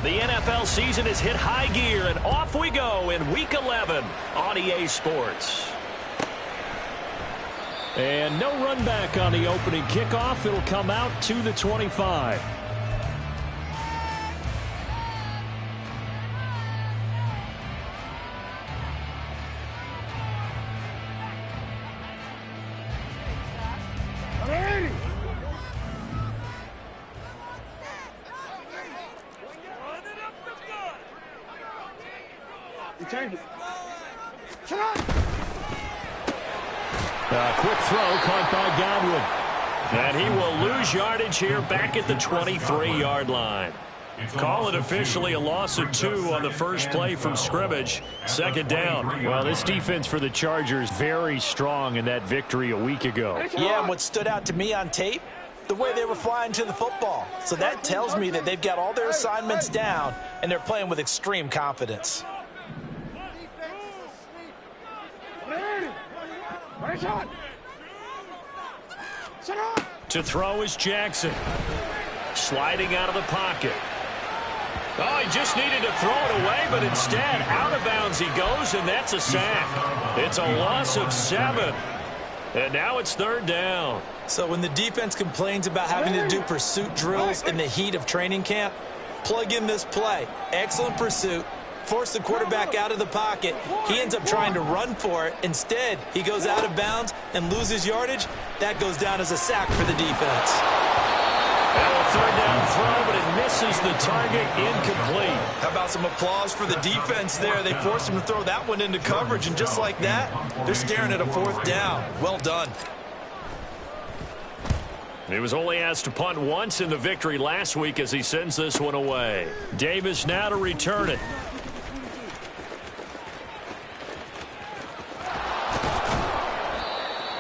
The NFL season has hit high gear, and off we go in Week 11 on EA Sports. And no run back on the opening kickoff. It'll come out to the 25. Quick throw caught by Godwin. And he will lose yardage here back at the 23-yard line. Call it officially a loss of 2 on the first play from scrimmage. Second down. Well, this defense for the Chargers very strong in that victory a week ago. Yeah, and what stood out to me on tape, the way they were flying to the football. So that tells me that they've got all their assignments down, and they're playing with extreme confidence. To throw is Jackson. Sliding out of the pocket. Oh, he just needed to throw it away, but instead, out of bounds he goes, and that's a sack. It's a loss of 7. And now it's third down. So when the defense complains about having to do pursuit drills in the heat of training camp, plug in this play. Excellent pursuit. Force the quarterback out of the pocket. He ends up trying to run for it. Instead, he goes out of bounds and loses yardage. That goes down as a sack for the defense. And a third down throw, but it misses the target, incomplete. How about some applause for the defense there? They forced him to throw that one into coverage, and just like that, they're staring at a fourth down. Well done. He was only asked to punt once in the victory last week as he sends this one away. Davis now to return it.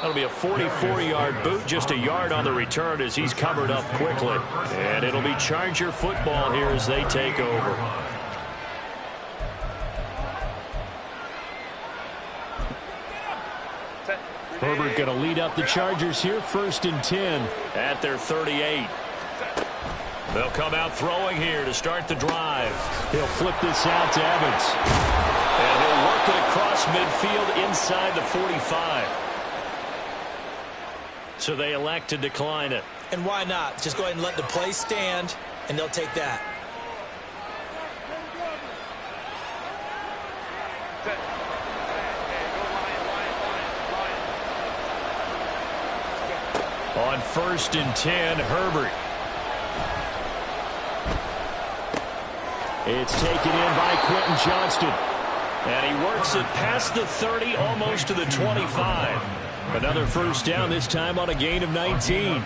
That'll be a 44-yard boot, just a yard on the return as he's covered up quickly. And it'll be Charger football here as they take over. Herbert going to lead up the Chargers here, 1st and 10. At their 38. They'll come out throwing here to start the drive. He'll flip this out to Evans. And he'll work it across midfield inside the 45. So they elect to decline it. And why not? Just go ahead and let the play stand, and they'll take that. On 1st and 10, Herbert. It's taken in by Quentin Johnston. And he works it past the 30, almost to the 25. Another first down, this time on a gain of 19.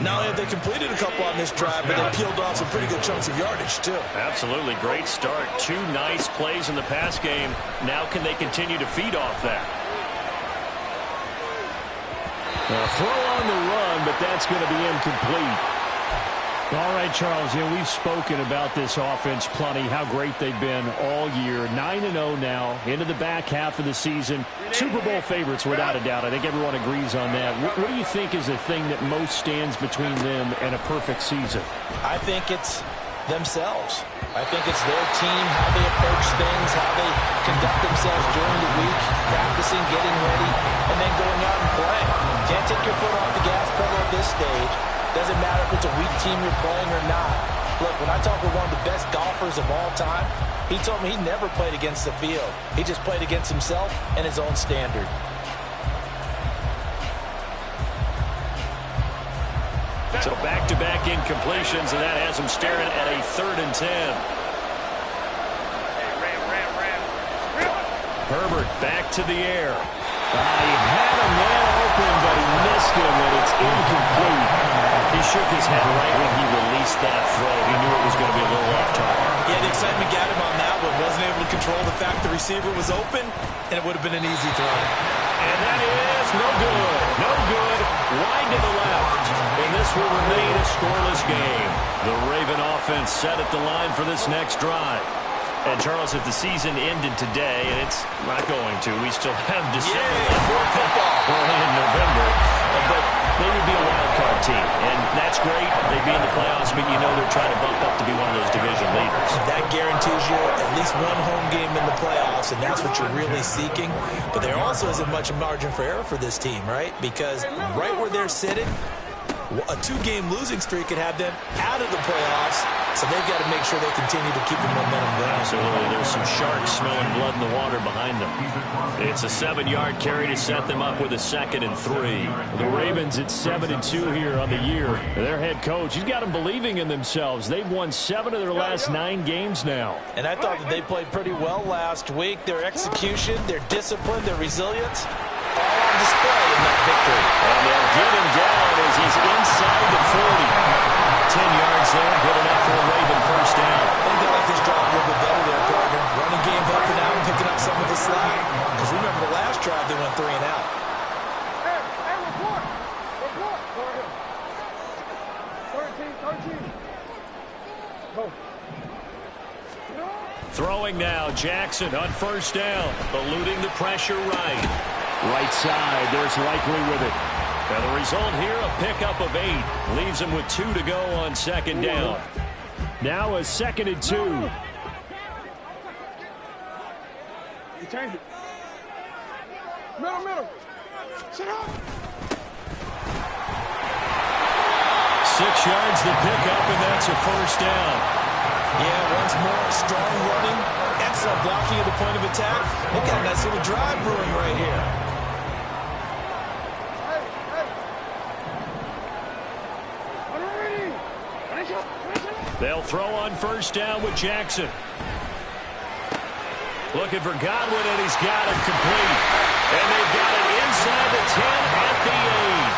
Not only have they completed a couple on this drive, but they peeled off some pretty good chunks of yardage, too. Absolutely. Great start. 2 nice plays in the pass game. Now can they continue to feed off that? A throw on the run, but that's going to be incomplete. All right, Charles, we've spoken about this offense plenty, how great they've been all year. 9-0 now, into the back half of the season. Super Bowl favorites, without a doubt. I think everyone agrees on that. What do you think is the thing that most stands between them and a perfect season? I think it's themselves. I think it's their team, how they approach things, how they conduct themselves during the week, practicing, getting ready, and then going out and playing. Can't take your foot off the gas pedal at this stage. Doesn't matter if it's a weak team you're playing or not. Look, when I talk with one of the best golfers of all time, he told me he never played against the field. He just played against himself and his own standard. So back-to-back incompletions, and that has him staring at a 3rd and 10. Herbert back to the air. He had a man open, but he missed him, and it's incomplete. He shook his head right when he released that throw. He knew it was going to be a little off target. Yeah, the excitement got him on that one. Wasn't able to control the fact the receiver was open, and it would have been an easy throw. And that is no good. No good. Wide to the left. And this will remain a scoreless game. The Raven offense set at the line for this next drive. And, Charles, if the season ended today, and it's not going to, we still have December early in November, but they would be a wild card team, and that's great. They'd be in the playoffs, but you know they're trying to bump up to be one of those division leaders. That guarantees you at least one home game in the playoffs, and that's what you're really seeking. But there also isn't much margin for error for this team, right? Because right where they're sitting, a 2-game losing streak could have them out of the playoffs, so they've got to make sure they continue to keep the momentum going. Absolutely. There's some sharks smelling blood in the water behind them. It's a 7-yard carry to set them up with a 2nd and 3. The Ravens at 7-2 here on the year. Their head coach, he's got them believing in themselves. They've won 7 of their last 9 games now. And I thought that they played pretty well last week. Their execution, their discipline, their resilience, all on display in that victory. And they'll get him down as he's inside the 40. 10 yards there, good enough for a Raven first down. I think they like this drive a little bit better there, partner. Running game helping out and picking up some of the slack. Because remember the last drive, they went 3 and out. Hey, report. Go ahead. 13. Go. Throwing now, Jackson on first down, eluding the pressure right. Right side, there's Likely with it. Now the result here, a pickup of 8. Leaves him with 2 to go on 2nd down. Now a 2nd and 2. You change it. Middle. Sit up. 6 yards the pickup, and that's a first down. Yeah, once more, strong running, excellent blocking at the point of attack. They got a nice little drive brewing right here. They'll throw on first down with Jackson. Looking for Godwin, and he's got it complete. And they've got it inside the 10 at the 8.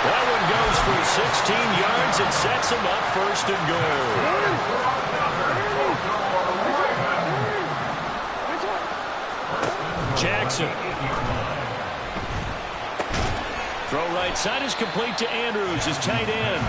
That one goes for 16 yards and sets him up 1st and goal. Jackson. Throw right side is complete to Andrews, his tight end.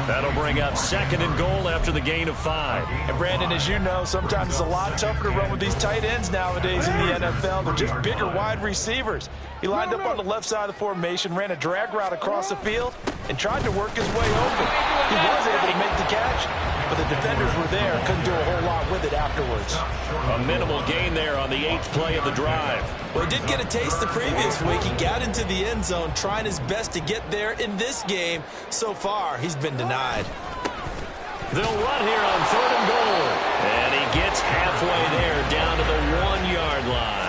That'll bring up 2nd and goal after the gain of 5. And Brandon, as you know, sometimes it's a lot tougher to run with these tight ends nowadays in the NFL. They're just bigger wide receivers. He lined up on the left side of the formation, ran a drag route across the field, and tried to work his way open. He was able to make the catch, but the defenders were there, couldn't do a whole lot with it afterwards. A minimal gain there on the 8th play of the drive. Well, he did get a taste the previous week. He got into the end zone, trying his best to get there in this game. So far, he's been denied. They'll run here on 3rd and goal. And he gets halfway there, down to the 1-yard line.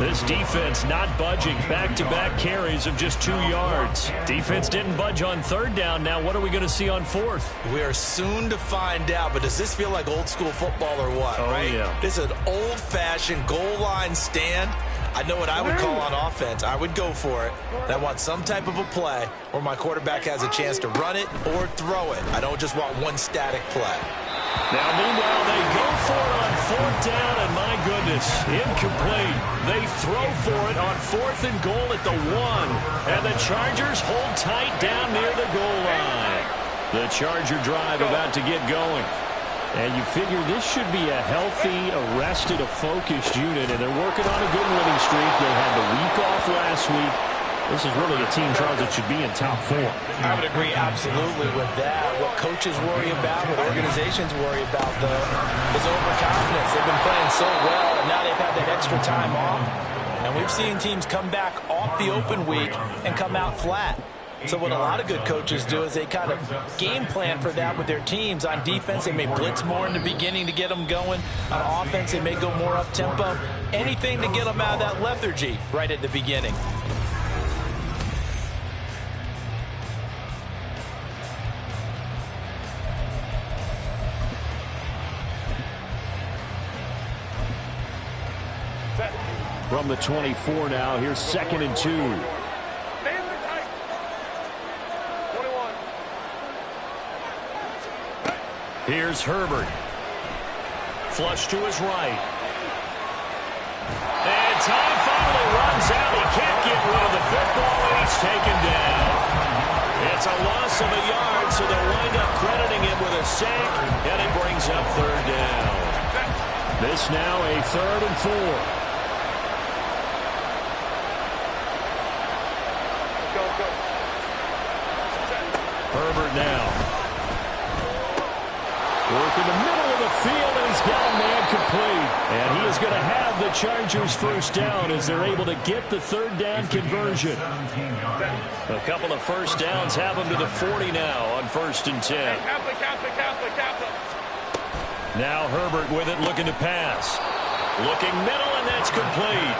This defense not budging. Back-to-back carries of just 2 yards. Defense didn't budge on 3rd down. Now what are we going to see on 4th? We are soon to find out, but does this feel like old school football or what, right? Yeah. This is an old-fashioned goal line stand. I know what I would call on offense. I would go for it. And I want some type of a play where my quarterback has a chance to run it or throw it. I don't just want one static play. Now, meanwhile, they go for it on 4th down, and my goodness, incomplete. They throw for it on 4th and goal at the 1, and the Chargers hold tight down near the goal line. The Charger drive about to get going. And you figure this should be a healthy, arrested, a focused unit, and they're working on a good winning streak. They had the week off last week. This is really a team, Charles, that should be in top 4. I would agree absolutely with that. What coaches worry about, what organizations worry about, though, is overconfidence. They've been playing so well, and now they've had that extra time off. And we've seen teams come back off the open week and come out flat. So what a lot of good coaches do is they kind of game plan for that with their teams. On defense, they may blitz more in the beginning to get them going. On offense, they may go more up-tempo. Anything to get them out of that lethargy right at the beginning. From the 24 now, here's 2nd and 2. Here's Herbert. Flush to his right. And time finally runs out. He can't get rid of the football, and he's taken down. It's a loss of a yard, so they'll wind up crediting him with a sack, and it brings up 3rd down. This now a 3rd and 4. Herbert now. Work in the middle of of the field, and he's got a man complete. And he is going to have the Chargers first down as they're able to get the third down conversion. A couple of first downs have them to the 40 now on 1st and 10. Now Herbert with it, looking to pass. Looking middle, and that's complete.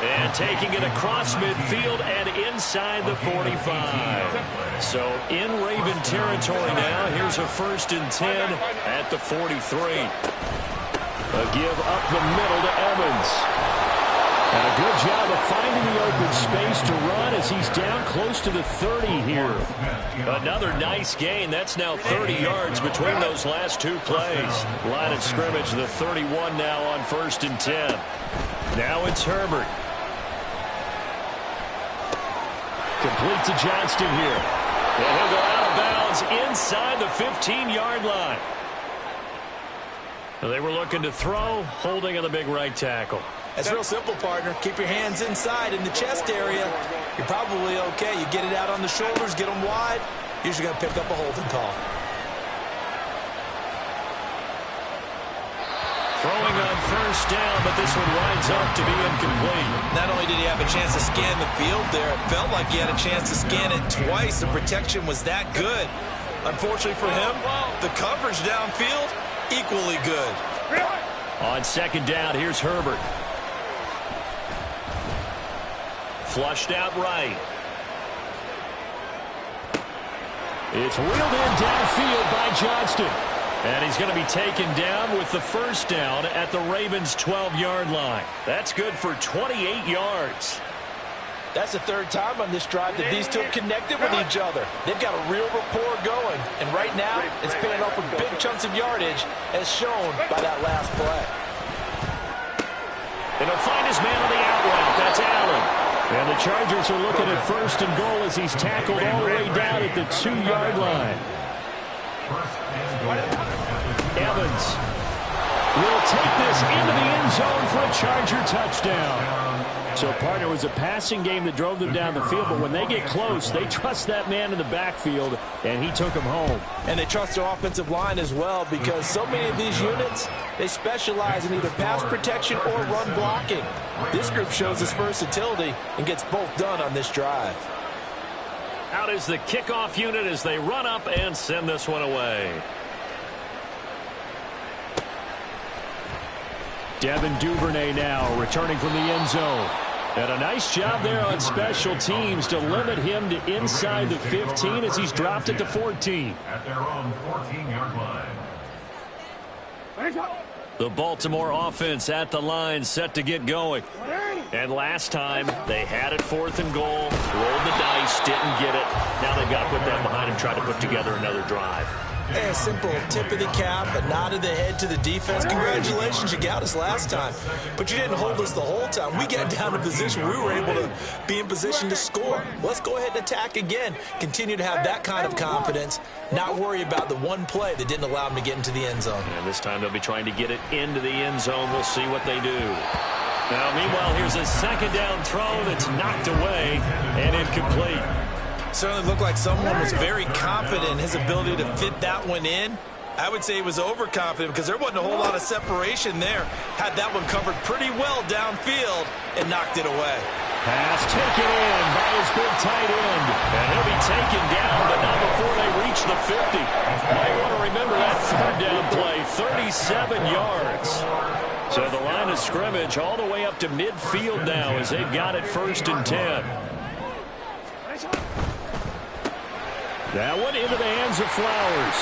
And taking it across midfield and inside the 45. So in Raven territory now. Here's a 1st and 10 at the 43. A give up the middle to Evans. And a good job of finding the open space to run as he's down close to the 30 here. Another nice gain. That's now 30 yards between those last two plays. Line of scrimmage, the 31 now on 1st and 10. Now it's Herbert. Complete to Johnston here. And he'll go out of bounds inside the 15-yard line. They were looking to throw, holding on the big right tackle. It's real simple, partner. Keep your hands inside in the chest area. You're probably okay. You get it out on the shoulders, get them wide. Usually going to pick up a holding call. Throwing on 1st down, but this one winds up to be incomplete. Not only did he have a chance to scan the field there, it felt like he had a chance to scan it twice. The protection was that good. Unfortunately for him, the coverage downfield, equally good. On 2nd down, here's Herbert. Flushed out right. It's reeled in downfield by Johnston. And he's going to be taken down with the 1st down at the Ravens' 12-yard line. That's good for 28 yards. That's the 3rd time on this drive that these two have connected with each other. They've got a real rapport going. And right now, it's paying off with big chunks of yardage, as shown by that last play. And he'll find his man on the out route. That's Allen. And the Chargers are looking at 1st and goal as he's tackled all the way down at the 2-yard line. Evans will take this into the end zone for a Charger touchdown. So, partner, it was a passing game that drove them down the field, but when they get close, they trust that man in the backfield, and he took him home. And they trust their offensive line as well, because so many of these units, they specialize in either pass protection or run blocking. This group shows its versatility and gets both done on this drive. Out is the kickoff unit as they run up and send this one away. Devin Duvernay now returning from the end zone. And a nice job there on special teams to limit him to inside the 15 as he's dropped it to 14. At their own 14-yard line. The Baltimore offense at the line, set to get going. And last time, they had it 4th and goal, rolled the dice, didn't get it. Now they've got to put that behind and try to put together another drive. Hey, a simple tip of the cap, a nod of the head to the defense. Congratulations, you got us last time. But you didn't hold us the whole time. We got down to position. We were able to be in position to score. Let's go ahead and attack again. Continue to have that kind of confidence. Not worry about the one play that didn't allow them to get into the end zone. And this time they'll be trying to get it into the end zone. We'll see what they do. Now, meanwhile, here's a 2nd down throw that's knocked away and incomplete. Certainly looked like someone was very confident in his ability to fit that one in. I would say he was overconfident because there wasn't a whole lot of separation there. Had that one covered pretty well downfield and knocked it away. Pass taken in by his big tight end. And he'll be taken down, but not before they reach the 50. Might want to remember that 3rd down play, 37 yards. So the line of scrimmage all the way up to midfield now as they've got it 1st and 10. That one into the hands of Flowers.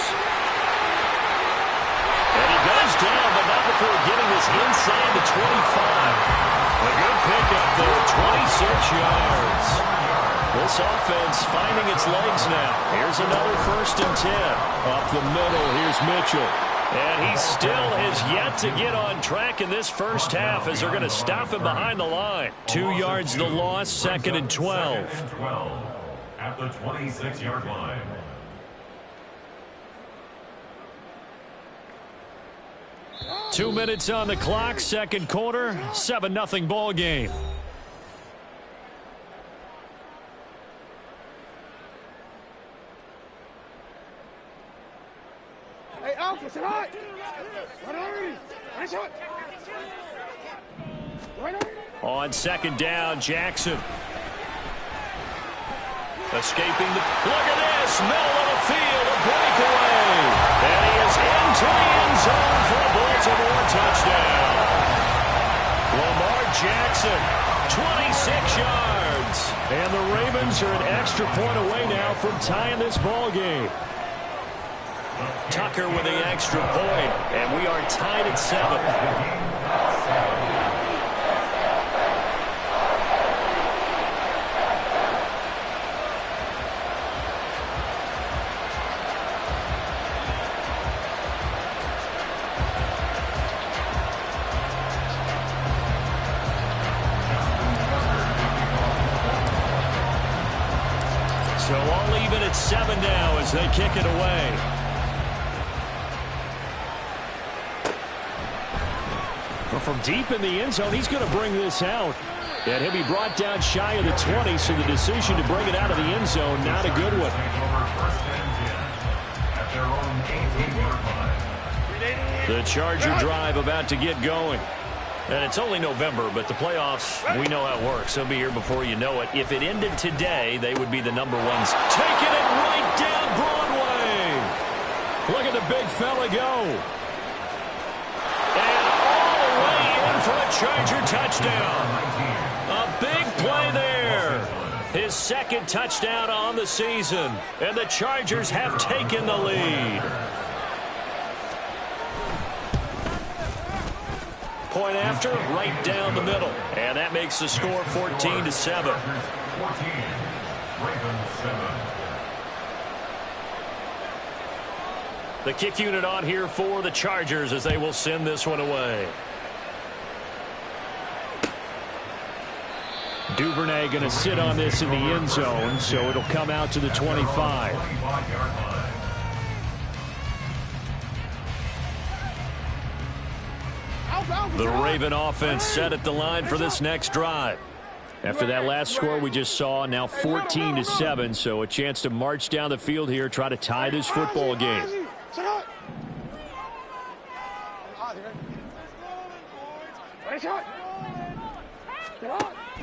And he goes down, but not before getting this inside the 25. A good pickup there, 26 yards. This offense finding its legs now. Here's another 1st and 10. Up the middle, here's Mitchell. And he still has yet to get on track in this first half as they're going to stop him behind the line. 2 yards the loss, 2nd and 12. At the 26-yard line. Two minutes on the clock, 2nd quarter, 7-0 ball game. Hey, Alpha, sit hot. Right already. Nice hot. Right already. On second down, Jackson. Escaping the... Look at this! Middle of the field, a breakaway! And he is into the end zone for a Baltimore touchdown. Lamar Jackson, 26 yards. And the Ravens are an extra point away now from tying this ball game. Tucker with the extra point, and we are tied at 7. So all even at 7 now as they kick it away. Well, from deep in the end zone, he's going to bring this out. And he'll be brought down shy of the 20, so the decision to bring it out of the end zone, not a good one. The Charger drive about to get going. And it's only November, but the playoffs, we know how it works. They'll be here before you know it. If it ended today, they would be the number ones. Taking it right down Broadway. Look at the big fella go. And all the way in for a Charger touchdown. A big play there. His second touchdown on the season. And the Chargers have taken the lead. Point after, right down the middle. And that makes the score 14-7. 14, Ravens 7. The kick unit on here for the Chargers as they will send this one away. Duvernay going to sit on this in the end zone, so it'll come out to the 25. The Raven offense set at the line for this next drive. After that last score we just saw, now 14-7, so a chance to march down the field here, try to tie this football game.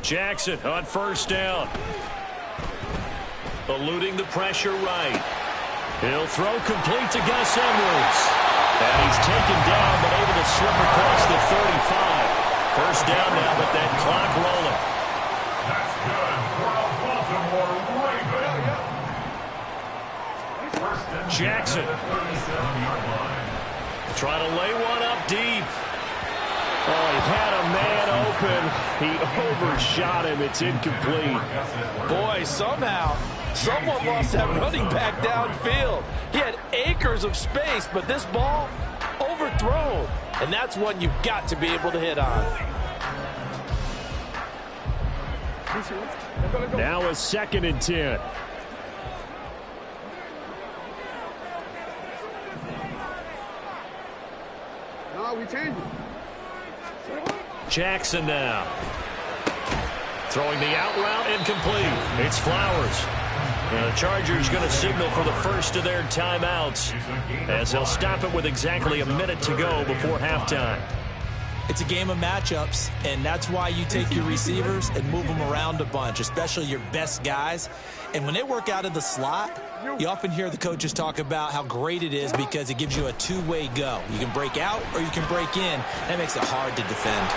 Jackson on first down. Eluding the pressure right. He'll throw complete to Gus Edwards. And he's taken down, but able to slip across the 35. First down now, but that clock rolling. That's good for a Baltimore Raven. First and Jackson. 37-yard line. Trying to lay one up deep. Oh, he had a man open. He overshot him. It's incomplete. Boy, somehow, someone lost that running back downfield. He had acres of space, but this ball overthrown. And that's one you've got to be able to hit on. Now a 2nd and 10. No, we changed it. Jackson now. Throwing the out route incomplete. It's Flowers. And the Chargers going to signal for the first of their timeouts as they'll stop it with exactly a minute to go before halftime. It's a game of matchups, and that's why you take your receivers and move them around a bunch, especially your best guys. And when they work out of the slot, you often hear the coaches talk about how great it is because it gives you a two-way go. You can break out or you can break in. That makes it hard to defend.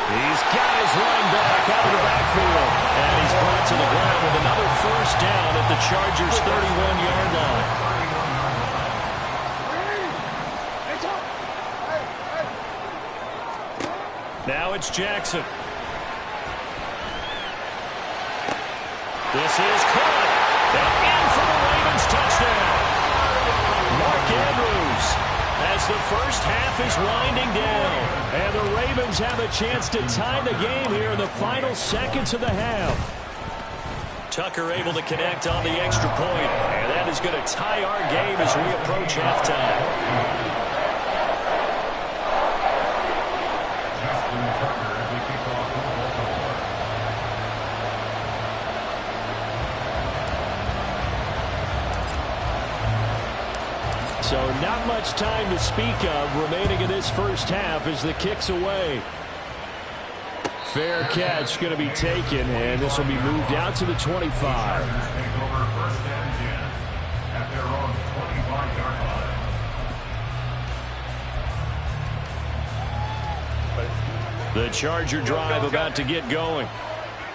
He's got his running back out of the backfield. And he's brought to the ground with another first down at the Chargers' 31-yard line. Now it's Jackson. This is caught. And in for the Ravens touchdown. Mark Andrews as the first half is winding down. And the Ravens have a chance to tie the game here in the final seconds of the half. Tucker able to connect on the extra point. And that is going to tie our game as we approach halftime. So not much much time to speak of remaining in this first half as the kick's away. Fair catch going to be taken, and this will be moved out to the 25. The Charger drive about to get going.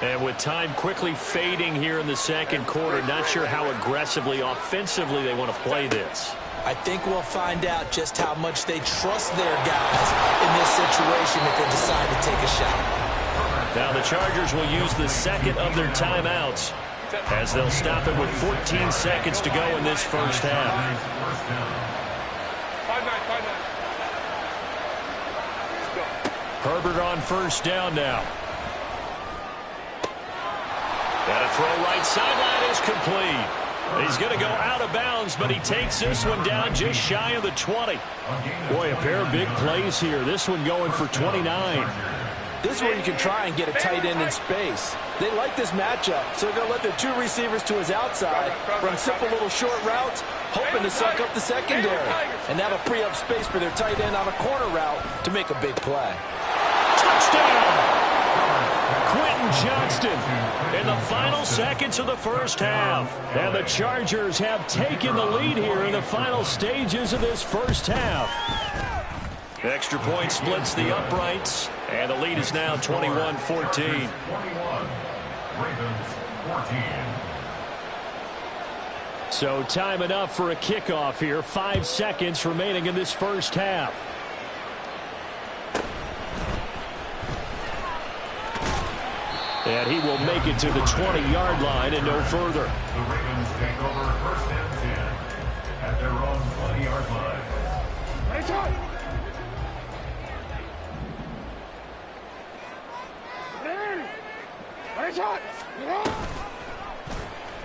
And with time quickly fading here in the second quarter, not sure how aggressively, offensively they want to play this. I think we'll find out just how much they trust their guys in this situation if they decide to take a shot. Now the Chargers will use the second of their timeouts as they'll stop it with 14 seconds to go in this first half. 5-9. Herbert on first down now. And a throw right sideline is complete. He's going to go out of bounds, but he takes this one down just shy of the 20. Boy, a pair of big plays here. This one going for 29. This is where you can try and get a tight end in space. They like this matchup, so they're going to let their two receivers to his outside run simple little short routes, hoping to suck up the secondary. And that'll free up space for their tight end on a corner route to make a big play. Touchdown! Quentin Johnston in the final seconds of the first half. And the Chargers have taken the lead here in the final stages of this first half. Extra point splits the uprights, and the lead is now 21-14. 21, Ravens 14. So time enough for a kickoff here. 5 seconds remaining in this first half. And he will make it to the 20-yard line and no further. The Ravens take over first and 10 at their own 20-yard line. Right shot. Right shot.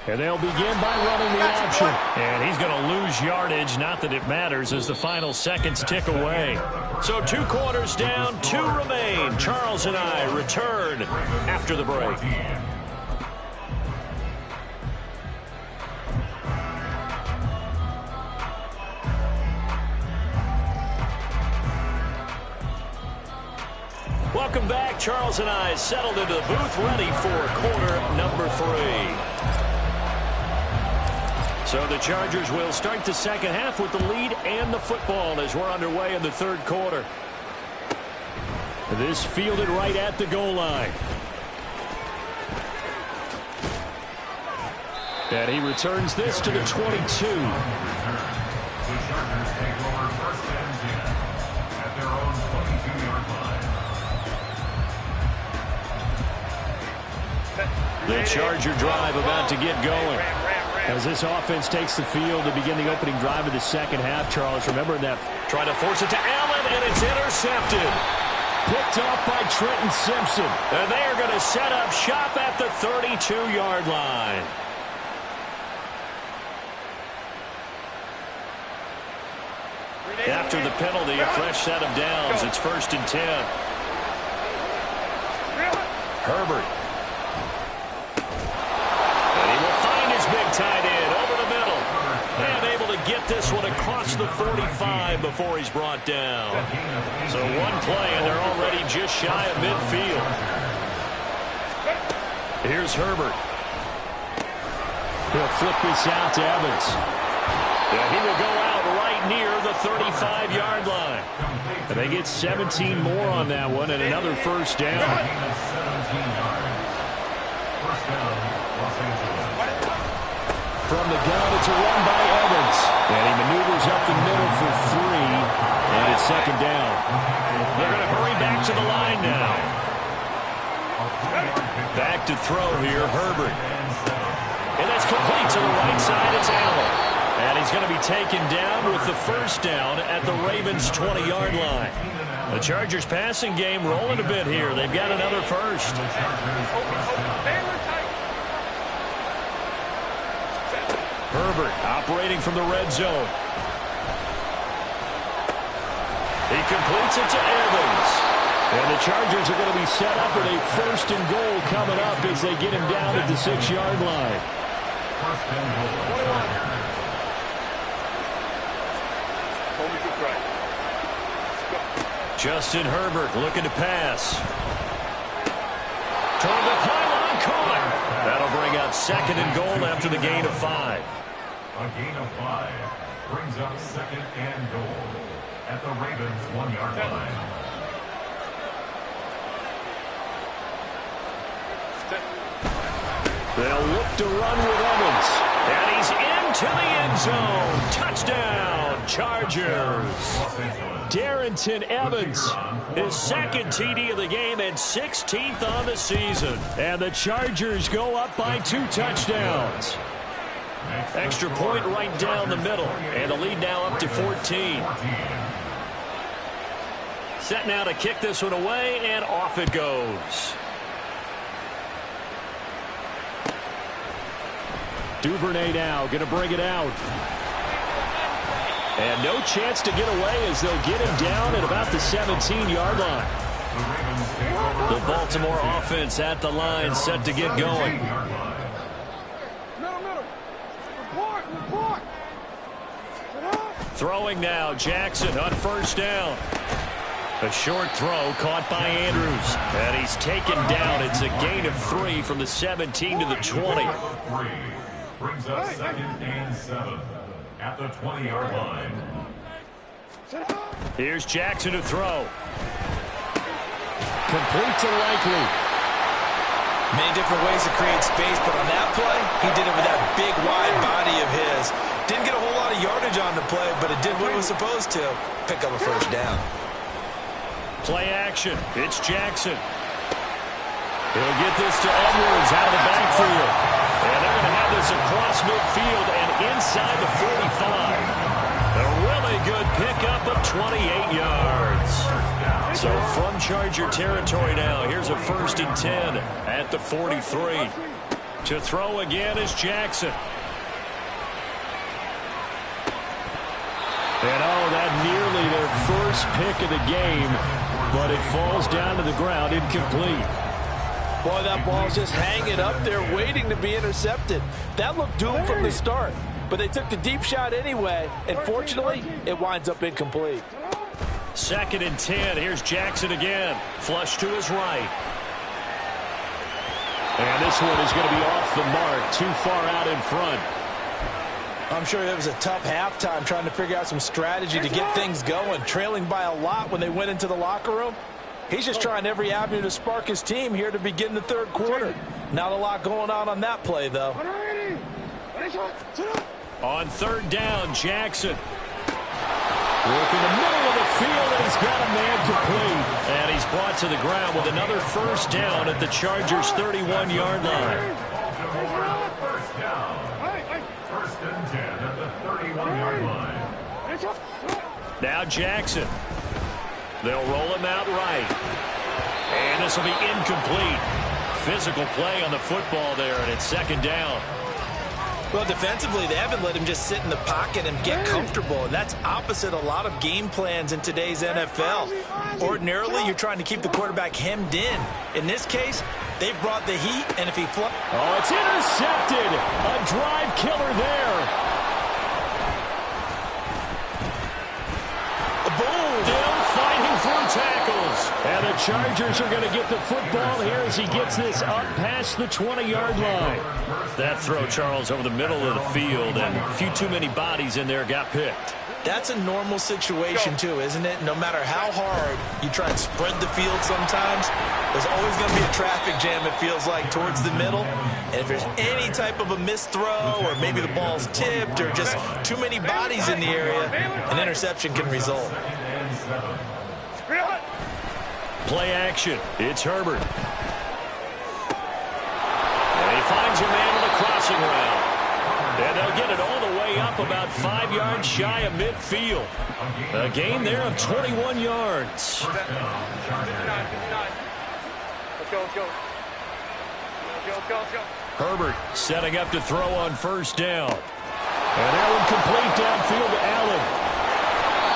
And they'll begin by running the option. And he's going to lose yardage, not that it matters, as the final seconds tick away. So 2 quarters down, 2 remain. Charles and I return after the break. Welcome back. Charles and I settled into the booth, ready for quarter number 3. So the Chargers will start the second half with the lead and the football as we're underway in the third quarter. This fielded right at the goal line. And he returns this to the 22. The Chargers take over first and 10 at their own 22-yard line. The Charger drive about to get going. As this offense takes the field to begin the opening drive of the second half, Charles, remember that. Trying to force it to Allen, and it's intercepted. Picked off by Trenton Simpson. And they are going to set up shop at the 32-yard line. After the penalty, a fresh set of downs. It's first and 10. Herbert. Big tight end over the middle. And able to get this one across the 45 before he's brought down. So one play, and they're already just shy of midfield. Here's Herbert. He'll flip this out to Evans. Yeah, he will go out right near the 35-yard line. And they get 17 more on that one and another first down. From the gun, it's a run by Evans. And he maneuvers up the middle for 3. And it's second down. They're going to hurry back to the line now. Back to throw here, Herbert. And that's complete to the right side. It's Allen. And he's going to be taken down with the first down at the Ravens' 20-yard line. The Chargers passing game rolling a bit here. They've got another first. Herbert operating from the red zone. He completes it to Evans. And the Chargers are going to be set up with a first and goal coming up as they get him down at the 6-yard line. First and goal. Justin Herbert looking to pass. Toward the pylon, caught. That'll bring out 2nd and goal after the gain of 5. A gain of 5 brings up 2nd and goal at the Ravens' 1-yard line. They'll look to run with Evans. And he's into the end zone. Touchdown, Chargers. Darrynton Evans, His 2nd TD of the game and 16th on the season. and the Chargers go up by 2 touchdowns. Extra point right down the middle. And the lead now up to 14. Set now to kick this one away, and off it goes. Duvernay now going to bring it out. And no chance to get away as they'll get him down at about the 17-yard line. The Baltimore offense at the line, set to get going. Throwing now, Jackson on 1st down. A short throw caught by Andrews. And he's taken down. It's a gain of 3 from the 17 to the 20. Brings up 2nd and 7 at the 20-yard line. Here's Jackson to throw. Complete to Likely. Many different ways to create space, but on that play, he did it with that big, wide body of his. Didn't get a whole lot of yardage on the play, but it did what it was supposed to. Pick up a 1st down. Play action. It's Jackson. He'll get this to Edwards out of the backfield. And they're going to have this across midfield and inside the 45. A really good pickup of 28 yards. So from Charger territory now, here's a 1st and 10 at the 43. To throw again is Jackson. And that nearly their first pick of the game, but it falls down to the ground incomplete. Boy, that ball's just hanging up there waiting to be intercepted. That looked doomed from the start, but they took the deep shot anyway, and fortunately, it winds up incomplete. 2nd and 10. Here's Jackson again. Flush to his right. And this one is going to be off the mark, too far out in front. I'm sure it was a tough halftime trying to figure out some strategy to get things going, trailing by a lot when they went into the locker room. He's just trying every avenue to spark his team here to begin the 3rd quarter. Not a lot going on that play, though. On 3rd down, Jackson. Work in the middle of the field, and he's got a man complete. And he's brought to the ground with another 1st down at the Chargers' 31-yard line. 1st down. 1st and 10 at the 31-yard line. Now Jackson. They'll roll him out right. And this will be incomplete. Physical play on the football there, and it's 2nd down. Well, defensively, they haven't let him just sit in the pocket and get comfortable, and that's opposite a lot of game plans in today's NFL. Ordinarily, you're trying to keep the quarterback hemmed in. In this case, they brought the heat, and if he oh, it's intercepted. A drive killer there. boom! Still fighting through tackles. And the Chargers are going to get the football here as he gets this up past the 20-yard line. That throw, Charles, over the middle of the field, and a few too many bodies in there got picked. That's a normal situation, too, isn't it? No matter how hard you try and spread the field sometimes, there's always going to be a traffic jam, it feels like, towards the middle. And if there's any type of a missed throw, or maybe the ball's tipped, or just too many bodies in the area, an interception can result. Play action. It's Herbert. And he finds a man on the crossing route. And they'll get it all the way up about 5 yards shy of midfield. A gain there of 21 yards. Let's go. Herbert setting up to throw on 1st down. And that one complete downfield to Allen.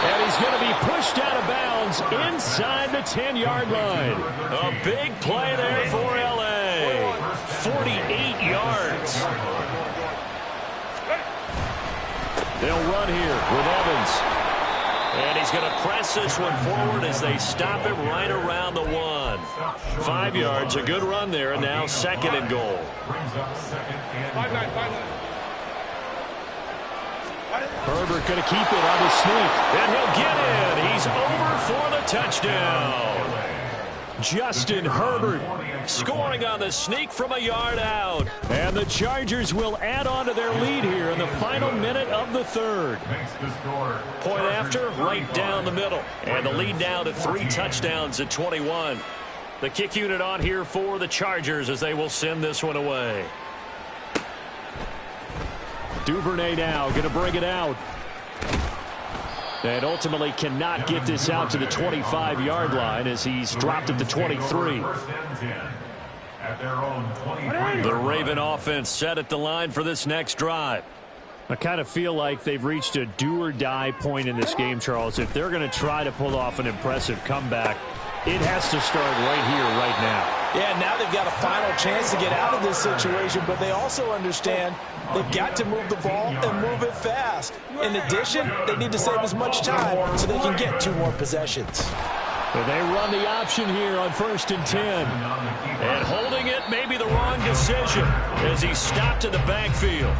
And he's going to be pushed out of bounds inside the 10-yard line. A big play there for L.A. 48 yards. They'll run here with Evans. And he's going to press this one forward as they stop him right around the 1. 5 yards, a good run there, and now 2nd and goal. Herbert going to keep it on the sneak. And he'll get in. He's over for the touchdown. Justin Herbert Scoring on the sneak from a yard out. And the Chargers will add on to their lead here in the final minute of the 3rd. Point after, right down the middle. And the lead now to 3 touchdowns at 21. The kick unit on here for the Chargers as they will send this one away. Duvernay now going to bring it out. And ultimately cannot get this out to the 25-yard line as he's dropped at the 23. The Raven offense set at the line for this next drive. I kind of feel like they've reached a do-or-die point in this game, Charles. If they're going to try to pull off an impressive comeback, it has to start right here, right now. Yeah, now they've got a final chance to get out of this situation, but they also understand they've got to move the ball and move it fast. In addition, they need to save as much time so they can get 2 more possessions. But they run the option here on 1st and 10. And holding it may be the wrong decision as he stopped in the backfield.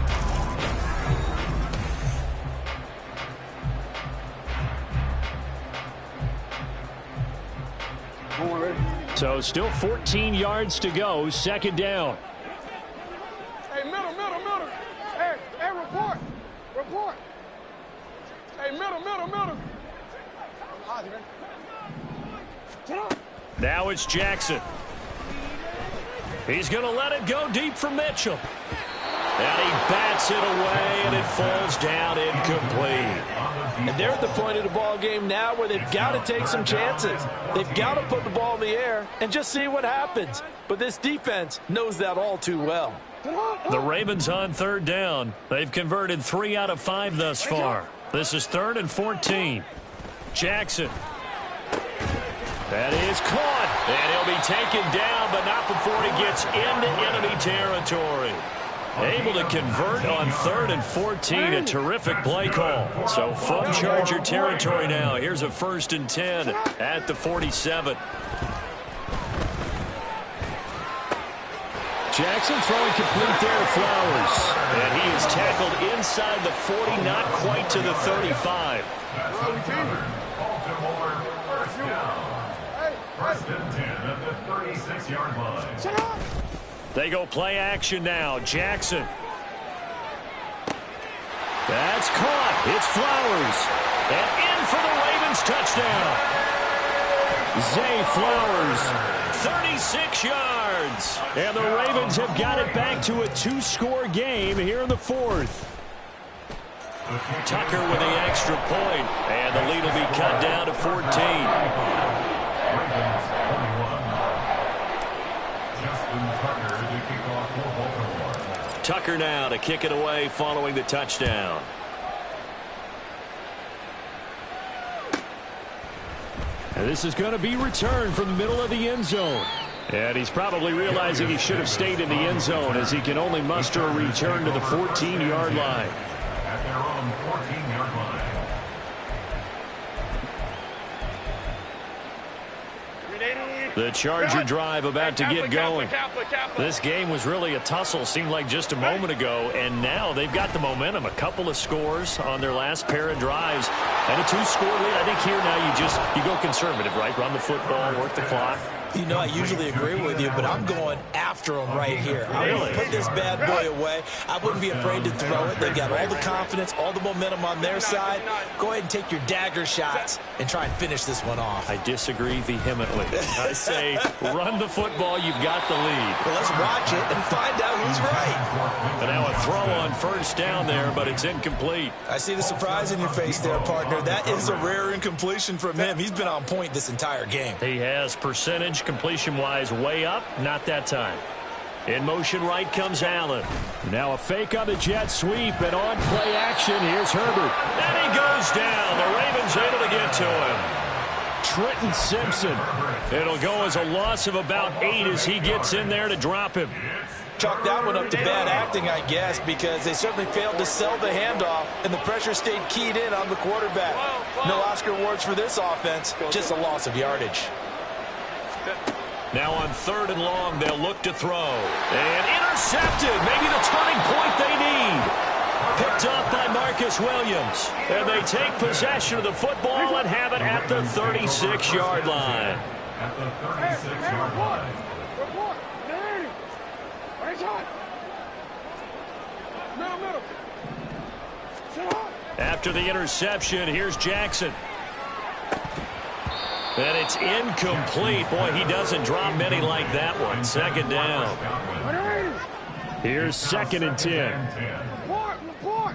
So still 14 yards to go, 2nd down. Hey, middle. Hey, report. Hey, middle. Now it's Jackson. He's going to let it go deep for Mitchell. And he bats it away, and it falls down incomplete. And they're at the point of the ball game now where they've got to take some chances. They've got to put the ball in the air and just see what happens. But this defense knows that all too well. The Ravens on 3rd down. They've converted 3 out of 5 thus far. This is 3rd and 14. Jackson. That is caught. And he'll be taken down, but not before he gets into enemy territory. Able to convert on 3rd and 14. A terrific play call. So from Charger territory now, here's a 1st and 10 at the 47. Jackson throwing complete there to Flowers. And he is tackled inside the 40, not quite to the 35. Baltimore first down. 1st and 10 at the 36-yard line. They go play action now. Jackson. That's caught. It's Flowers. And in for the Ravens touchdown. Zay Flowers. 36 yards. And the Ravens have got it back to a 2-score game here in the 4th. Tucker with the extra point. And the lead will be cut down to 14. Ravens 21. Justin Tucker to kick off for Baltimore. Tucker now to kick it away following the touchdown. And this is going to be returned from the middle of the end zone. And he's probably realizing he should have stayed in the end zone as he can only muster a return to the 14-yard line. At their own 14-yard line. The Charger drive about to get going. This game was really a tussle, seemed like just a moment ago, and now they've got the momentum. A couple of scores on their last pair of drives, and a 2-score lead. I think here now you go conservative, right? Run the football, work the clock. You know, I usually agree with you, but I'm going after them right here. I want to put this bad boy away. I wouldn't be afraid to throw it. They've got all the confidence, all the momentum on their side. Go ahead and take your dagger shots and try and finish this one off. I disagree vehemently. I say run the football. You've got the lead. Well, let's watch it and find out who's right. And now a throw on 1st down there, but it's incomplete. I see the surprise in your face there, partner. That is a rare incompletion from him. He's been on point this entire game. He has percentage completion-wise way up. Not that time. In motion right comes Allen. Now a fake on the jet sweep, and on play action, here's Herbert. And he goes down. The Ravens able to get to him. Trenton Simpson. It'll go as a loss of about 8 as he gets in there to drop him. chalk that one up to bad acting, I guess, because they certainly failed to sell the handoff, and the pressure stayed keyed in on the quarterback. No Oscar awards for this offense, just a loss of yardage. Now on 3rd and long, they'll look to throw. And intercepted. Maybe the turning point they need. Picked up by Marcus Williams. And they take possession of the football and have it at the 36-yard line. At the 36-yard line. After the interception, here's Jackson. And it's incomplete. Boy, he doesn't drop many like that one. 2nd down. Here's 2nd and 10. Report.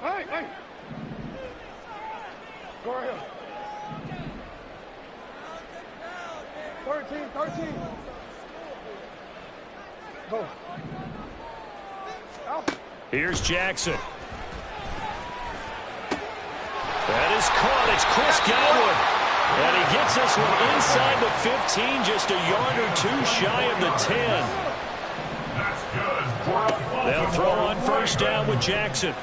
Hey. Go ahead. 13. Go. Out. Here's Jackson. That is caught. It's Chris Godwin. And he gets this one inside the 15, just a yard or 2 shy of the 10. That's good. They'll throw on 1st down with Jackson.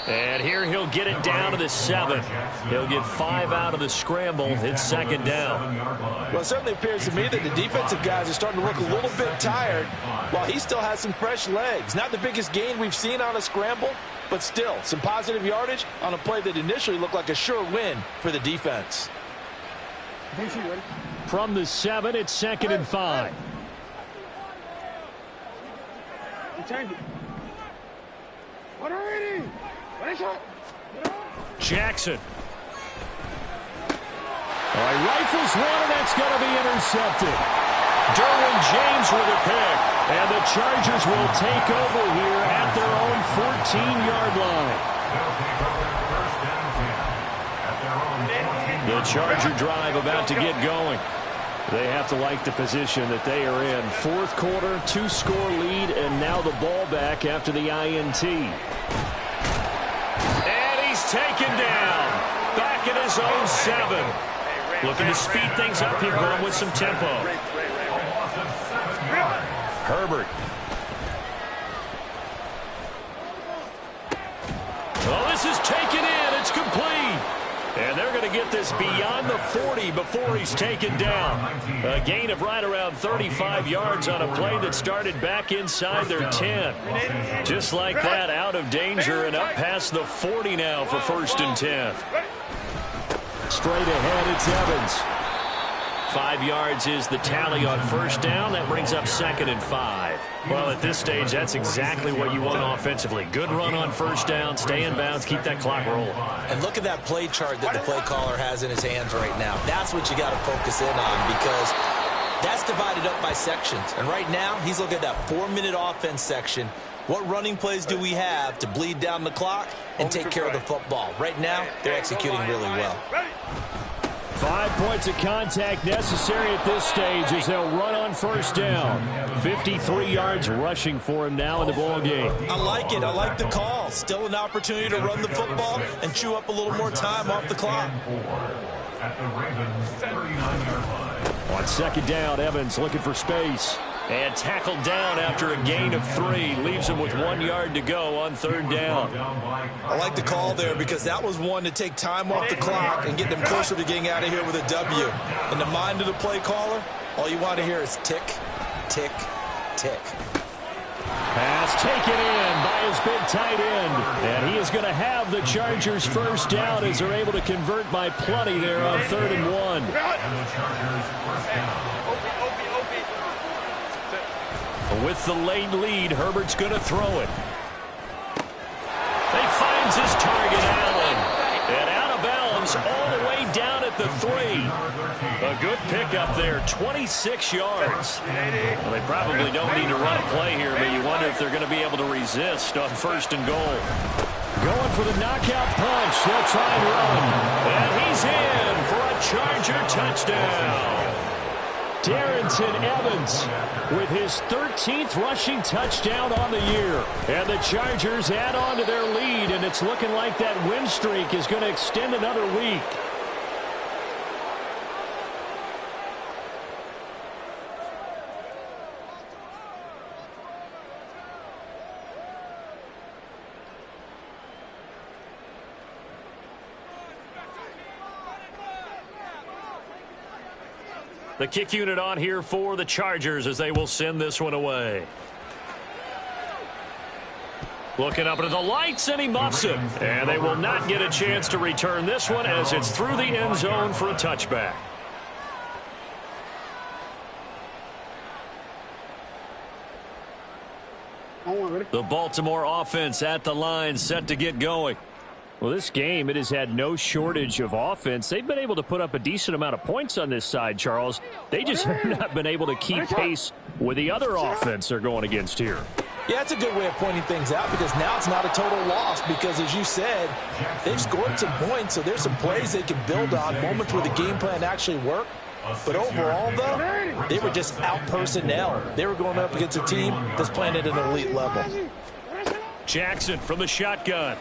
And here he'll get it down to the 7. He'll get 5 out of the scramble. It's 2nd down. Well, it certainly appears to me that the defensive guys are starting to look a little bit tired while he still has some fresh legs. Not the biggest gain we've seen on a scramble, but still some positive yardage on a play that initially looked like a sure win for the defense. From the 7, it's 2nd and 5. Jackson. All right, rifles one, and that's going to be intercepted. Derwin James with a pick. And the Chargers will take over here at their own 14-yard line. The Charger drive about to get going. They have to like the position that they are in. 4th quarter, 2-score lead, and now the ball back after the INT. And he's taken down. Back at his own 7. Looking to speed things up here, going with some tempo. Herbert. Oh, this is taken in. It's complete. And they're going to get this beyond the 40 before he's taken down. A gain of right around 35 yards on a play that started back inside their 10. Just like that, out of danger and up past the 40 now for 1st and 10. Straight ahead, it's Evans. 5 yards is the tally on 1st down. That brings up 2nd and 5. Well, at this stage, that's exactly what you want offensively. Good run on 1st down, stay in bounds, keep that clock rolling. And look at that play chart that the play caller has in his hands right now. That's what you got to focus in on, because that's divided up by sections. And right now, he's looking at that 4-minute offense section. What running plays do we have to bleed down the clock and take care of the football? Right now, they're executing really well. 5 points of contact necessary at this stage as they'll run on 1st down. 53 yards rushing for him now in the ball game. I like it. I like the call. Still an opportunity to run the football and chew up a little more time off the clock. At the Ravens 39-yard line. On 2nd down, Evans looking for space. And tackled down after a gain of 3. Leaves him with 1 yard to go on 3rd down. I like the call there because that was one to take time off the clock and get them closer to getting out of here with a W. In the mind of the play caller, all you want to hear is tick, tick, tick. Pass taken in by his big tight end. And he is going to have the Chargers 1st down as they're able to convert by plenty there on 3rd and 1. And the Chargers 1st down. With the late lead, Herbert's going to throw it. He finds his target, Allen. And out of bounds all the way down at the 3. A good pickup there, 26 yards. Well, they probably don't need to run a play here, but you wonder if they're going to be able to resist on 1st and goal. Going for the knockout punch. They'll try and run. And he's in for a Charger touchdown. Darrynton Evans with his 13th rushing touchdown on the year. And the Chargers add on to their lead, and it's looking like that win streak is going to extend another week. The kick unit on here for the Chargers as they will send this one away. Looking up into the lights, and he muffs it. And they will not get a chance to return this one as it's through the end zone for a touchback. The Baltimore offense at the line, set to get going. Well, this game, it has had no shortage of offense. They've been able to put up a decent amount of points on this side, Charles. They just have not been able to keep pace with the other offense they're going against here. Yeah, that's a good way of pointing things out because now it's not a total loss because, as you said, they've scored some points, so there's some plays they can build on, moments where the game plan actually worked. But overall, though, they were just out-personnel. They were going up against a team that's playing at an elite level. Jackson from the shotgun.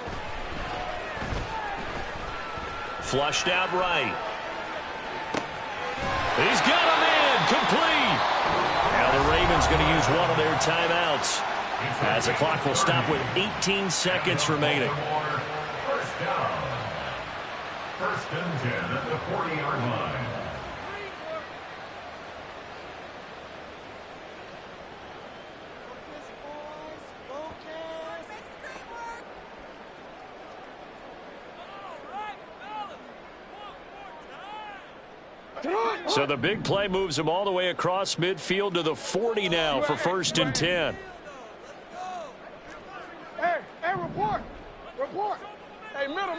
Flushed out right. He's got him in. Complete. Now the Ravens going to use one of their timeouts as the clock will stop with 18 seconds remaining. First down. First and 10 at the 40-yard line. So the big play moves them all the way across midfield to the 40 now for first and 10. Hey, report. Report. Hey, middle.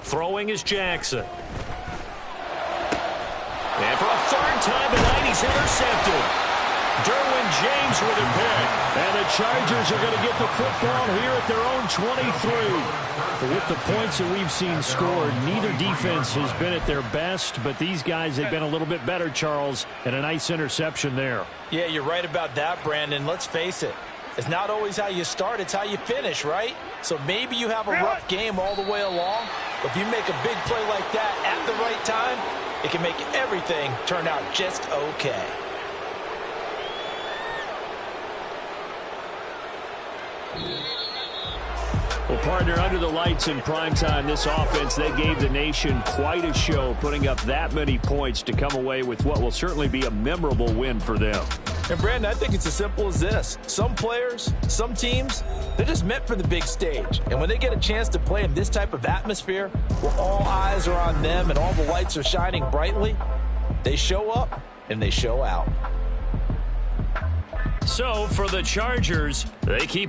Throwing is Jackson. And for a third time tonight, he's intercepted. Derwin James with a pick. And the Chargers are going to get the football here at their own 23. With the points that we've seen scored, neither defense has been at their best, but these guys have been a little bit better, Charles, and a nice interception there. Yeah, you're right about that, Brandon. Let's face it. It's not always how you start, it's how you finish, right? So maybe you have a rough game all the way along, but if you make a big play like that at the right time, it can make everything turn out just okay. Well, partner, under the lights in primetime, this offense, they gave the nation quite a show, putting up that many points to come away with what will certainly be a memorable win for them. And, Brandon, I think it's as simple as this. Some players, some teams, they're just meant for the big stage. And when they get a chance to play in this type of atmosphere, where all eyes are on them and all the lights are shining brightly, they show up and they show out. So for the Chargers, they keep